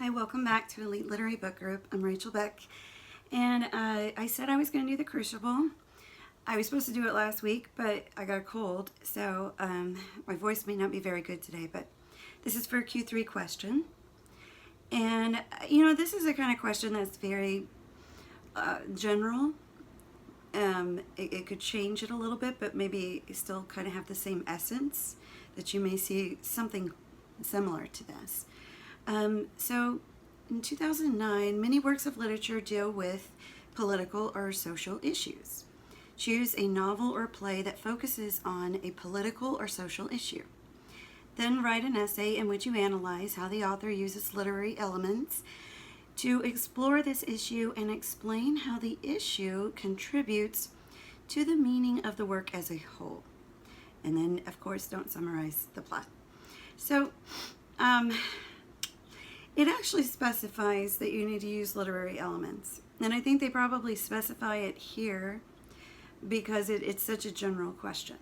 Hi, welcome back to Elite Literary Book Group. I'm Rachel Beck, and I said I was going to do the Crucible. I was supposed to do it last week, but I got a cold, so my voice may not be very good today, but this is for a Q3 question. And, this is a kind of question that's very general. It could change it a little bit, but maybe still kind of have the same essence, that you may see something similar to this. So in 2009, many works of literature deal with political or social issues. Choose a novel or play that focuses on a political or social issue. Then write an essay in which you analyze how the author uses literary elements to explore this issue and explain how the issue contributes to the meaning of the work as a whole. And then, of course, don't summarize the plot. So, it actually specifies that you need to use literary elements. And I think they probably specify it here because it's such a general question.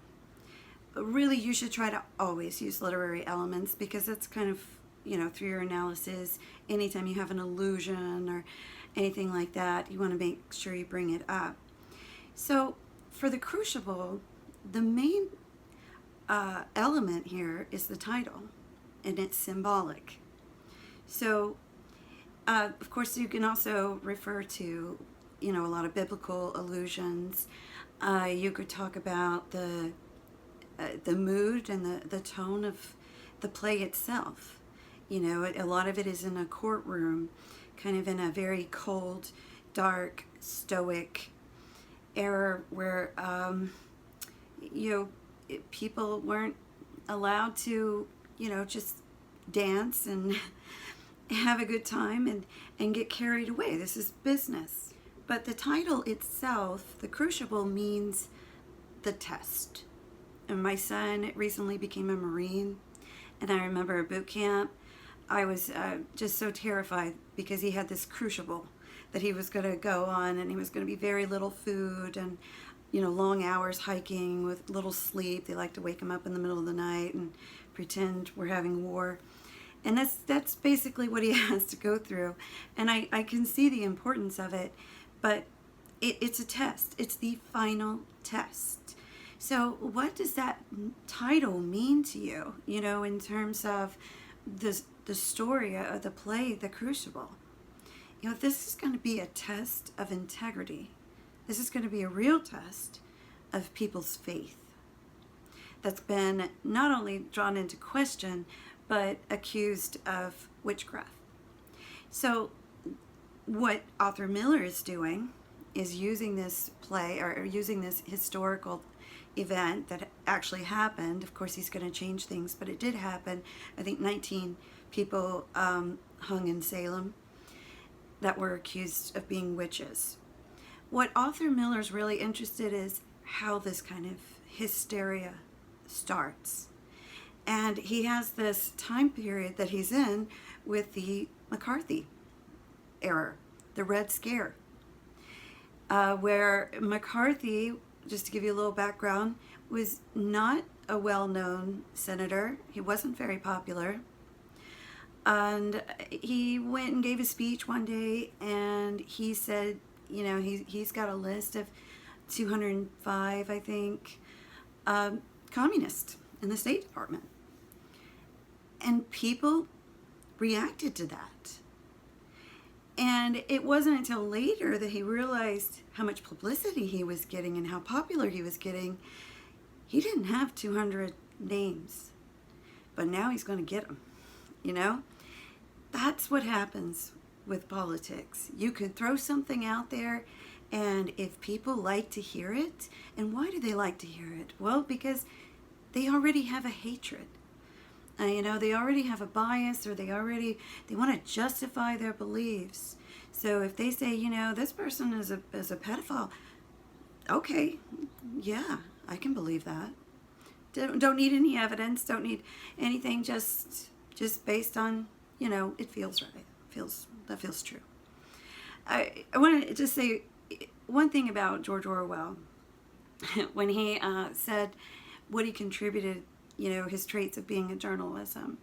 But really, you should try to always use literary elements because that's kind of, through your analysis, anytime you have an allusion or anything like that, you want to make sure you bring it up. So for the Crucible, the main element here is the title, and it's symbolic. So, of course, you can also refer to, a lot of biblical allusions. You could talk about the mood and the tone of the play itself. A lot of it is in a courtroom, kind of in a very cold, dark, stoic era where, people weren't allowed to, just dance and have a good time and get carried away. This is business. But the title itself, the Crucible, means the test. And my son recently became a Marine, and I remember at boot camp, I was just so terrified because he had this crucible that he was going to go on, and he was going to be very little food and long hours hiking with little sleep. They like to wake him up in the middle of the night and pretend we're having war. And that's basically what he has to go through. And I can see the importance of it, but it's a test. It's the final test. So what does that title mean to you, in terms of the story of the play, The Crucible? This is going to be a test of integrity. This is going to be a real test of people's faith that's been not only drawn into question, but accused of witchcraft. So what Arthur Miller is doing is using this play or using this historical event that actually happened. Of course, he's going to change things, but it did happen. I think 19 people hung in Salem that were accused of being witches. What Arthur Miller's really interested in is how this kind of hysteria starts. And he has this time period that he's in with the McCarthy era, the Red Scare, where McCarthy, just to give you a little background, was not a well-known senator. He wasn't very popular. And he went and gave a speech one day, and he said, he's got a list of 205, I think, communists in the State Department. And people reacted to that. And it wasn't until later that he realized how much publicity he was getting and how popular he was getting. He didn't have 200 names, but now he's going to get them. That's what happens with politics. You can throw something out there, and if people like to hear it, and why do they like to hear it? Well, because they already have a hatred. They already have a bias, or they want to justify their beliefs. So if they say, this person is a pedophile, okay, yeah, I can believe that. Don't need any evidence, don't need anything, just based on, it feels right. That feels true. I want to just say one thing about George Orwell. When he said what he contributed, his traits of being a journalism,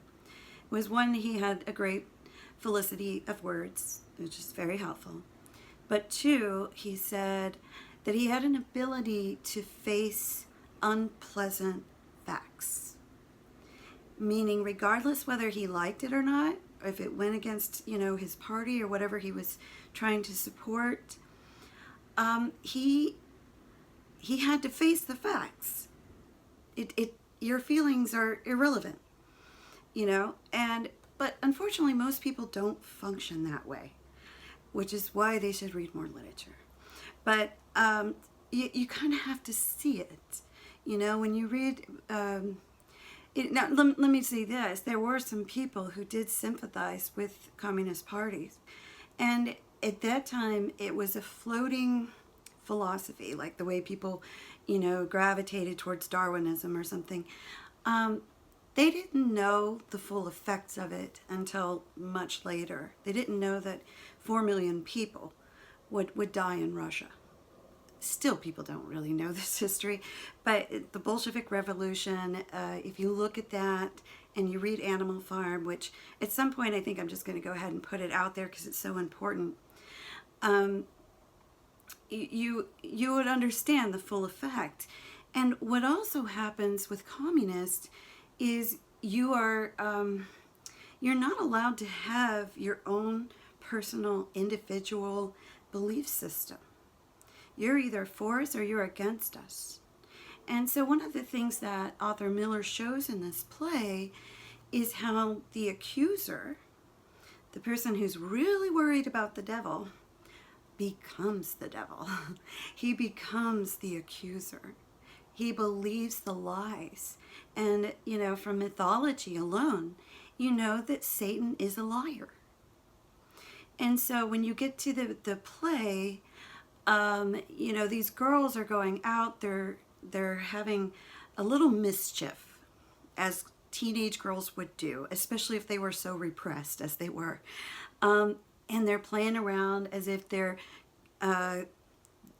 was one, he had a great felicity of words, which is very helpful. But 2, he said that he had an ability to face unpleasant facts. Meaning, regardless whether he liked it or not, or if it went against, his party or whatever he was trying to support, he had to face the facts. Your feelings are irrelevant, but unfortunately most people don't function that way, which is why they should read more literature. But you kind of have to see it, when you read. Now, let me say this. There were some people who did sympathize with communist parties. And at that time, it was a floating philosophy, like the way people, gravitated towards Darwinism or something. They didn't know the full effects of it until much later. They didn't know that 4 million people would die in Russia. Still, people don't really know this history, but the Bolshevik Revolution, if you look at that and you read Animal Farm, which at some point I think I'm just going to go ahead and put it out there because it's so important, you would understand the full effect. And what also happens with communists is you're not allowed to have your own personal individual belief system. You're either for us or you're against us. And so one of the things that Arthur Miller shows in this play is how the accuser, the person who's really worried about the devil, becomes the devil. He becomes the accuser. He believes the lies. And, from mythology alone, that Satan is a liar. And so when you get to the play, these girls are going out, they're having a little mischief, as teenage girls would do, especially if they were so repressed as they were. And they're playing around as if they're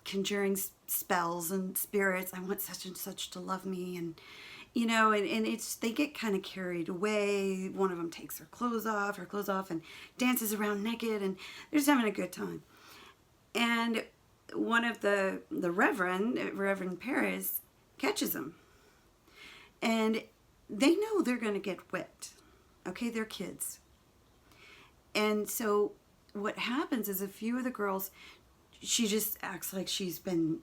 conjuring spells and spirits. I want such and such to love me. And, they get kind of carried away. One of them takes her clothes off and dances around naked, and they're just having a good time. And one of the Reverend Perez, catches them. And they know they're going to get whipped. Okay, they're kids. And so what happens is a few of the girls, she just acts like she's been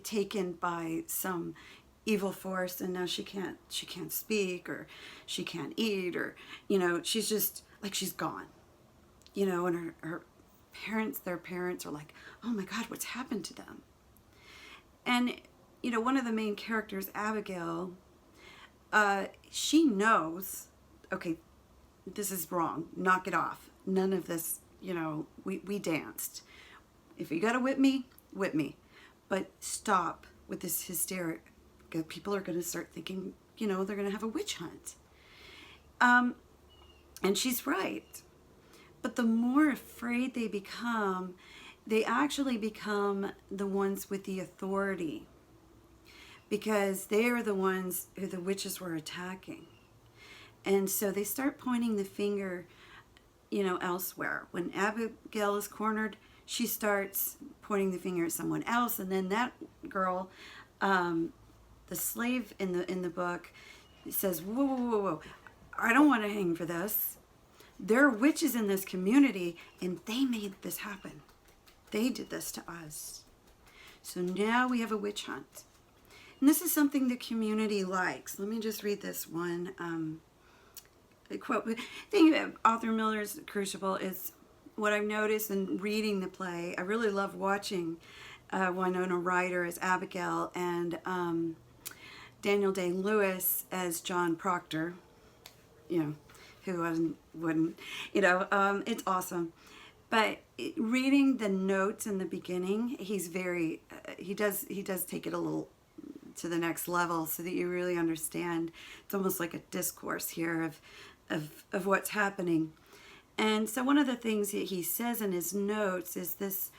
taken by some evil force, and now she can't speak, or she can't eat, or she's just like she's gone. And her their parents are like, oh my God, what's happened to them? And, one of the main characters, Abigail, she knows, okay, this is wrong. Knock it off. None of this, we danced. If you got to whip me. But stop with this hysteria. People are going to start thinking, they're going to have a witch hunt. And she's right. But the more afraid they become, they actually become the ones with the authority, because they are the ones who the witches were attacking. And so they start pointing the finger, elsewhere. When Abigail is cornered, she starts pointing the finger at someone else. And then that girl, the slave in the book, says, whoa, I don't want to hang for this. There are witches in this community, and they made this happen. They did this to us. So now we have a witch hunt. And this is something the community likes. Let me just read this one quote. The thing about Arthur Miller's Crucible is what I've noticed in reading the play. I really love watching Winona Ryder as Abigail and Daniel Day-Lewis as John Proctor. Who wouldn't, it's awesome. But reading the notes in the beginning, he's very, he does take it a little to the next level so that you really understand. It's almost like a discourse here of what's happening. And so one of the things that he says in his notes is this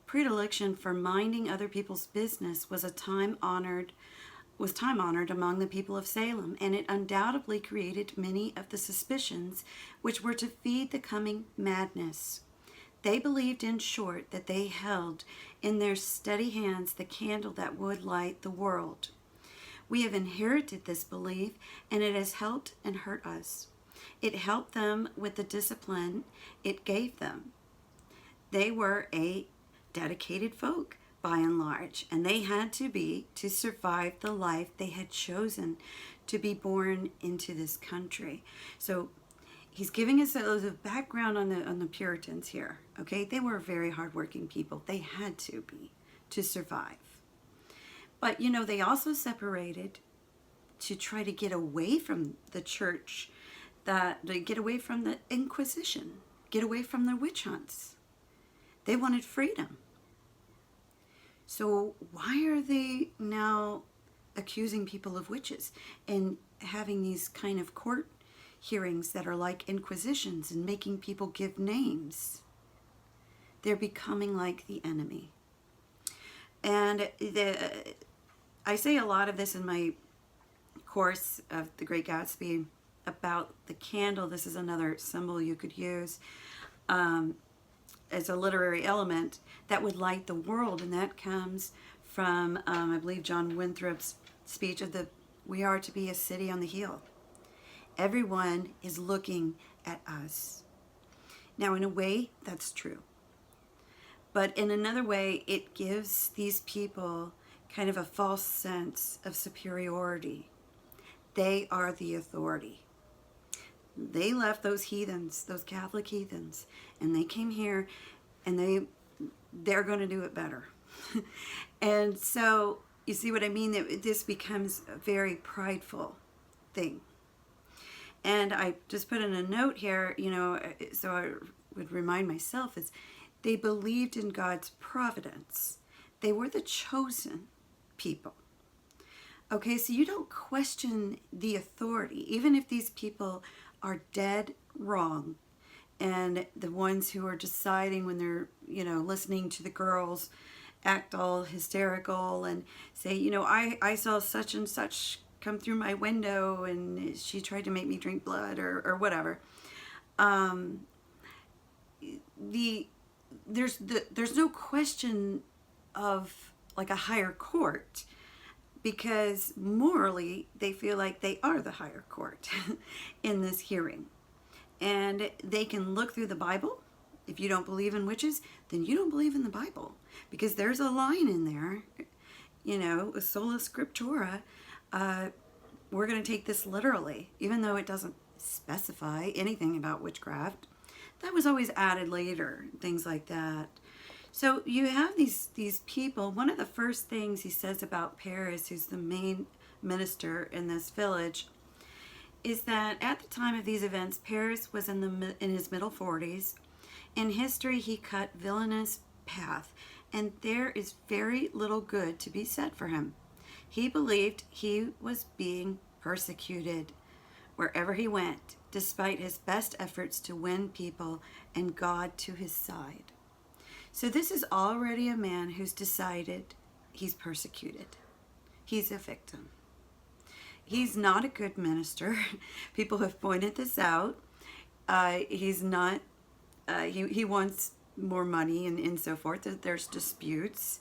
predilection for minding other people's business was a time-honored was time honored among the people of Salem, and it undoubtedly created many of the suspicions which were to feed the coming madness. They believed, in short, that they held in their steady hands the candle that would light the world. We have inherited this belief, and it has helped and hurt us. It helped them with the discipline it gave them. They were a dedicated folk, by and large, and they had to be to survive the life they had chosen to be born into this country. So he's giving us a background on the Puritans here. Okay, they were very hardworking people. They had to be to survive. But you know, they also separated to try to get away from the church, that they get away from the Inquisition, get away from the witch hunts. They wanted freedom. So why are they now accusing people of witches and having these kind of court hearings that are like inquisitions and making people give names? They're becoming like the enemy. And I say a lot of this in my course of The Great Gatsby about the candle. This is another symbol you could use as a literary element that would light the world, and that comes from I believe John Winthrop's speech of we are to be a city on the hill. Everyone is looking at us. Now, in a way, that's true, but in another way, it gives these people kind of a false sense of superiority. They are the authority. They left those heathens, those Catholic heathens, and they came here, and they're going to do it better. And so you see what I mean? That this becomes a very prideful thing. And I just put in a note here, you know, so I would remind myself, is they believed in God's providence. They were the chosen people. Okay, so you don't question the authority, even if these people are dead wrong, and the ones who are deciding when they're, you know, listening to the girls act all hysterical and say, you know, I saw such and such come through my window and she tried to make me drink blood or whatever. There's no question of like a higher court, because morally they feel like they are the higher court in this hearing. And they can look through the Bible. If you don't believe in witches, then you don't believe in the Bible, because there's a line in there, you know, sola scriptura. We're going to take this literally, even though it doesn't specify anything about witchcraft. That was always added later, things like that. So you have these people. One of the first things he says about Paris, who's the main minister in this village, is that at the time of these events, Paris was in his middle 40s. In history, he cut villainous path, and there is very little good to be said for him. He believed he was being persecuted wherever he went, despite his best efforts to win people and God to his side. So this is already a man who's decided he's persecuted. He's a victim. He's not a good minister. People have pointed this out. He's not, he wants more money and so forth. There's disputes.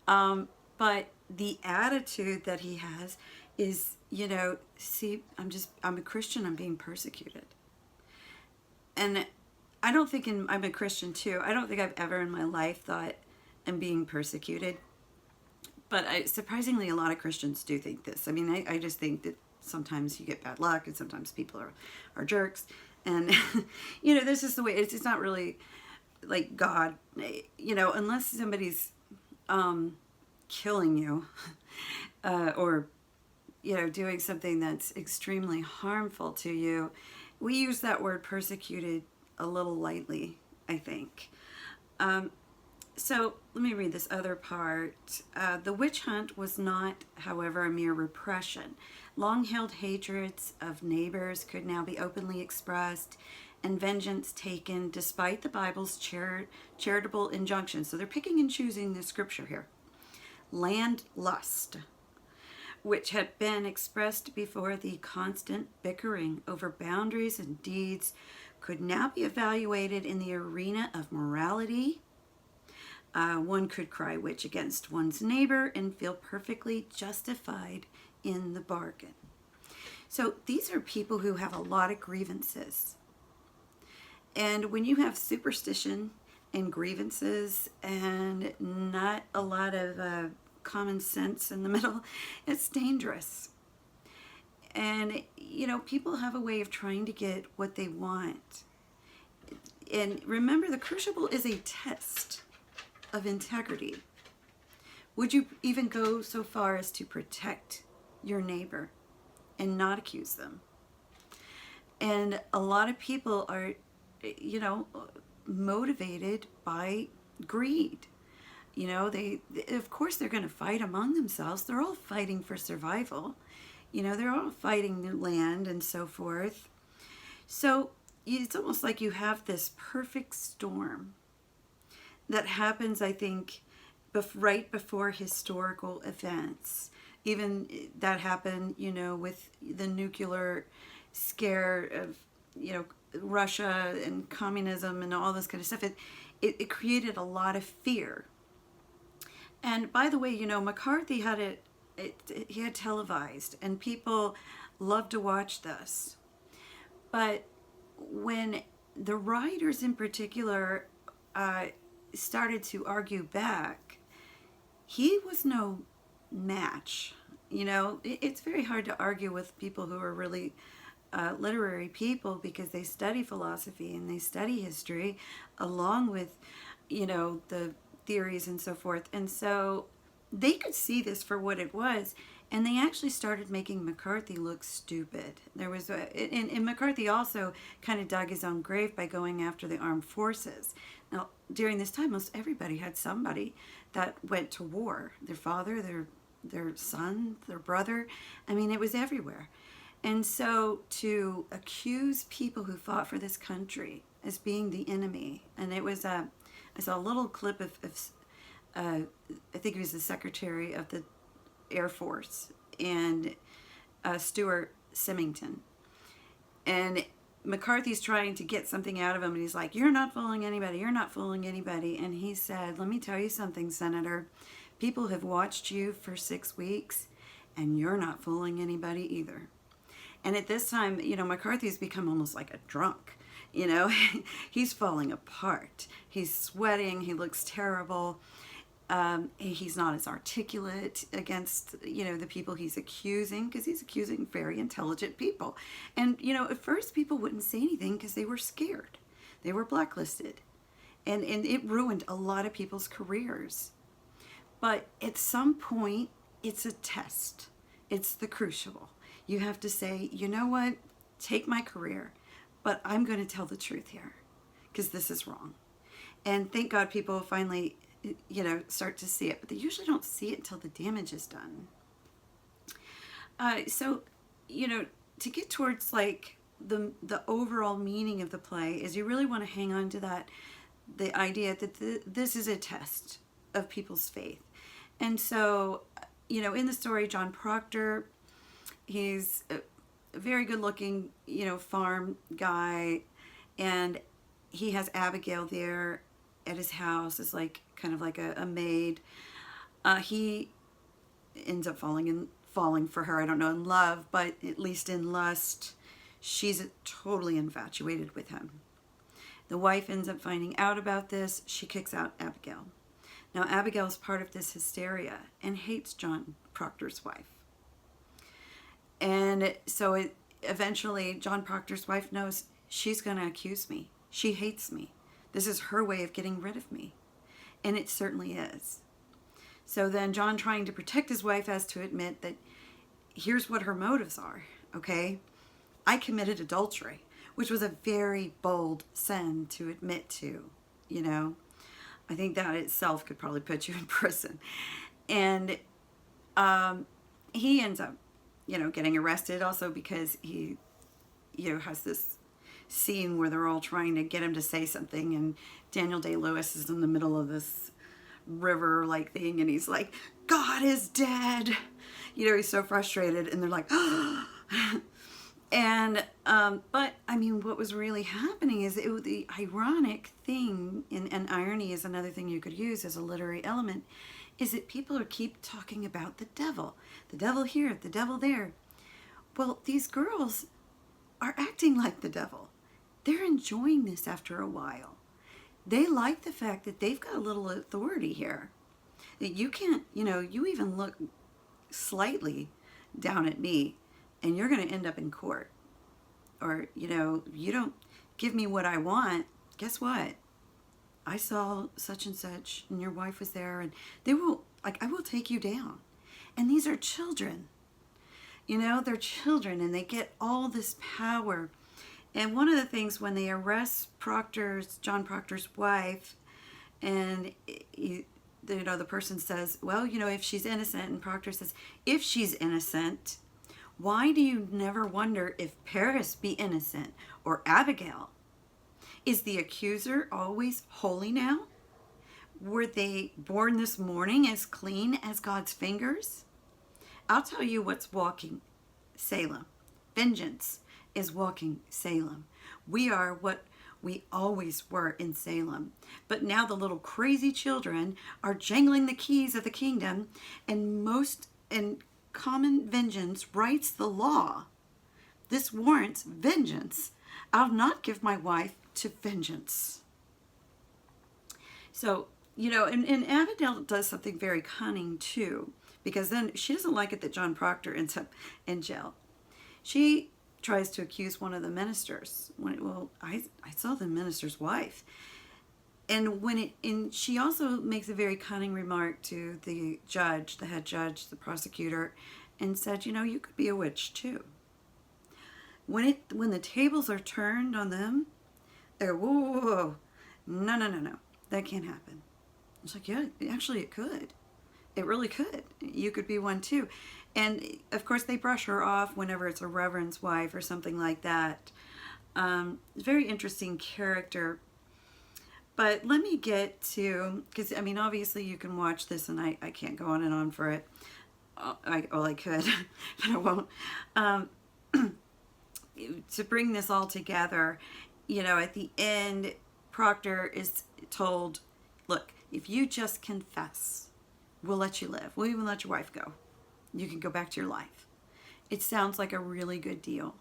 But the attitude that he has is, you know, see, I'm a Christian, I'm being persecuted. And I don't think I'm a Christian too. I don't think I've ever in my life thought I'm being persecuted. But surprisingly, a lot of Christians do think this. I mean, I just think that sometimes you get bad luck and sometimes people are jerks. And, you know, this is the way, it's not really like God, you know, unless somebody's killing you or, you know, doing something that's extremely harmful to you. We use that word persecuted a little lightly, I think. So let me read this other part. The witch hunt was not, however, a mere repression. Long-held hatreds of neighbors could now be openly expressed and vengeance taken despite the Bible's charitable injunctions. So they're picking and choosing the scripture here. Land lust which had been expressed before the constant bickering over boundaries and deeds, could now be evaluated in the arena of morality. One could cry witch against one's neighbor and feel perfectly justified in the bargain. So these are people who have a lot of grievances. And when you have superstition and grievances and not a lot of common sense in the middle, it's dangerous. And, people have a way of trying to get what they want. And remember, the Crucible is a test of integrity. Would you even go so far as to protect your neighbor and not accuse them? And a lot of people are, motivated by greed. They of course they're going to fight among themselves. They're all fighting for survival. They're all fighting their land and so forth. So it's almost like you have this perfect storm that happens, I think, right before historical events. Even that happened, with the nuclear scare of, Russia and communism and all this kind of stuff. It created a lot of fear. And by the way, McCarthy had he had televised, and people loved to watch this. But when the rioters in particular started to argue back, he was no match. It's very hard to argue with people who are really literary people, because they study philosophy and they study history along with, the theories and so forth. And so they could see this for what it was. And they actually started making McCarthy look stupid. There was and McCarthy also kind of dug his own grave by going after the armed forces. Now, during this time, most everybody had somebody that went to war. Their father, their son, their brother. I mean, it was everywhere. And so to accuse people who fought for this country as being the enemy, and it was I saw a little clip of I think he was the Secretary of the Air Force, and Stuart Symington. And McCarthy's trying to get something out of him, and he's like, "You're not fooling anybody, you're not fooling anybody." And he said, "Let me tell you something, Senator. People have watched you for 6 weeks, and you're not fooling anybody either." And at this time, McCarthy's become almost like a drunk. He's falling apart. He's sweating. He looks terrible. He's not as articulate against, the people he's accusing, because he's accusing very intelligent people. And, at first people wouldn't say anything because they were scared. They were blacklisted. And it ruined a lot of people's careers. But at some point, it's a test. It's the Crucible. You have to say, you know what? Take my career, but I'm going to tell the truth here, because this is wrong. And thank God people finally, start to see it, but they usually don't see it until the damage is done. So, to get towards like the overall meaning of the play is you really want to hang on to that, the idea that this is a test of people's faith. And so, in the story, John Proctor, he's a very good looking, farm guy, and he has Abigail there at his house as like kind of like a maid. He ends up falling for her. I don't know in love, but at least in lust, she's totally infatuated with him. The wife ends up finding out about this. She kicks out Abigail. Now Abigail's part of this hysteria and hates John Proctor's wife. And so eventually John Proctor's wife knows she's going to accuse me. She hates me. This is her way of getting rid of me. And it certainly is. So then John, trying to protect his wife, has to admit that here's what her motives are, okay? I committed adultery, which was a very bold sin to admit to, I think that itself could probably put you in prison. And he ends up, getting arrested also because he, has this scene where they're all trying to get him to say something, and Daniel Day-Lewis is in the middle of this river like thing, and he's like, "God is dead. he's so frustrated, and they're like, and but I mean, what was really happening is the ironic thing, and irony is another thing you could use as a literary element, is that people keep talking about the devil here, the devil there. Well, these girls are acting like the devil. They're enjoying this after a while. They like the fact that they've got a little authority here. That you can't, you even look slightly down at me and you're going to end up in court. Or, you don't give me what I want. Guess what? I saw such and such and your wife was there, and I will take you down. And these are children. They're children, and they get all this power. And one of the things when they arrest John Proctor's wife, and the person says, well, if she's innocent, and Proctor says, if she's innocent, why do you never wonder if Paris be innocent or Abigail? Is the accuser always holy now? Were they born this morning as clean as God's fingers? I'll tell you what's walking Salem. Vengeance is walking Salem. We are what we always were in Salem. But now the little crazy children are jangling the keys of the kingdom, and common vengeance writes the law. This warrants vengeance. I'll not give my wife to vengeance. So, and Abigail does something very cunning too, because then she doesn't like it that John Proctor ends up in jail. She tries to accuse one of the ministers. I saw the minister's wife. And she also makes a very cunning remark to the judge, the head judge, the prosecutor, and said, you could be a witch too. When the tables are turned on them, they're, whoa, no, that can't happen. It's like, yeah, actually it could. It really could. You could be one too. And of course they brush her off whenever it's a reverend's wife or something like that. Very interesting character. But let me get to, because obviously you can watch this, and I can't go on and on for it. I could, but I won't. To bring this all together, at the end, Proctor is told, look, if you just confess, we'll let you live. We'll even let your wife go. You can go back to your life. It sounds like a really good deal.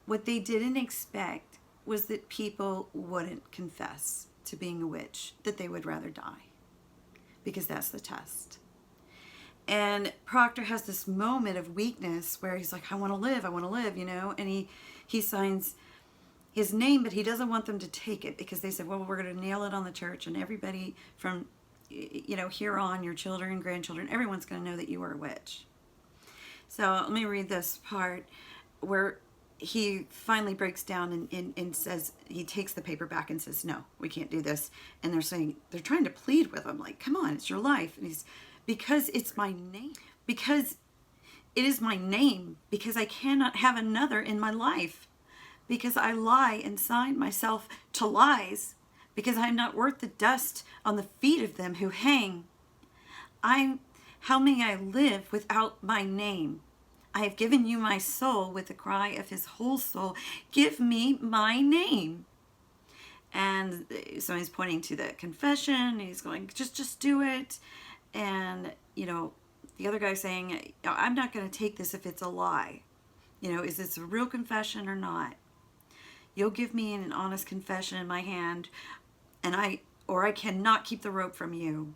What they didn't expect was that people wouldn't confess to being a witch, that they would rather die, because that's the test. And Proctor has this moment of weakness where he's like, I want to live, and he signs his name, but he doesn't want them to take it, because they said, well, we're going to nail it on the church, and everybody from here on, your children, grandchildren, everyone's going to know that you are a witch. So let me read this part where he finally breaks down and says, he takes the paper back and says, no, we can't do this. And they're trying to plead with him, like, come on, it's your life. And he's, because it's my name, because it is my name, because I cannot have another in my life, because I lie and sign myself to lies, because I am not worth the dust on the feet of them who hang. How may I live without my name? I have given you my soul with the cry of his whole soul. Give me my name. And so he's pointing to the confession. He's going, just do it. And, the other guy's saying, I'm not going to take this if it's a lie. Is this a real confession or not? You'll give me an honest confession in my hand, and I cannot keep the rope from you.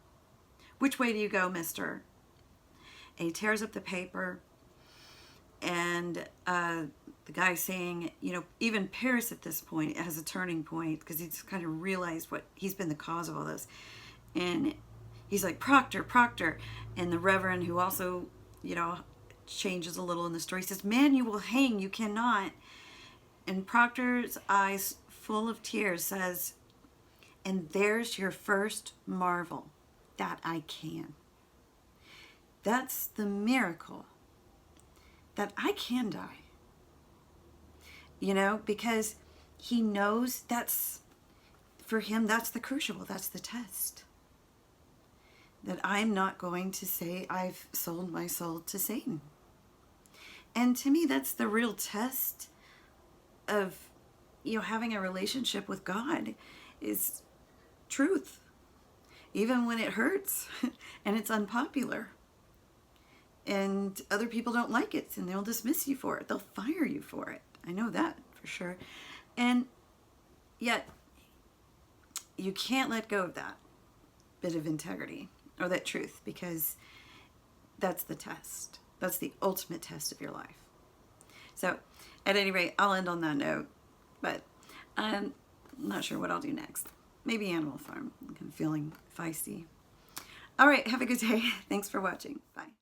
Which way do you go, mister? And he tears up the paper, and the guy's saying, even Paris at this point has a turning point, because he's kind of realized what he's been the cause of all this. And he's like, Proctor. And the reverend, who also, changes a little in the story, says, man, you will hang, you cannot. And Proctor's eyes full of tears says, and there's your first marvel, that I can. That's the miracle, that I can die. Because he knows for him, that's the crucible, that's the test. that I'm not going to say I've sold my soul to Satan. And to me, that's the real test of, having a relationship with God, is truth. Even when it hurts and it's unpopular and other people don't like it and they'll dismiss you for it. They'll fire you for it. I know that for sure. And yet you can't let go of that bit of integrity or that truth, because that's the test. That's the ultimate test of your life. So at any rate, I'll end on that note, but I'm not sure what I'll do next. Maybe Animal Farm. I'm kind of feeling feisty. All right, have a good day. Thanks for watching. Bye.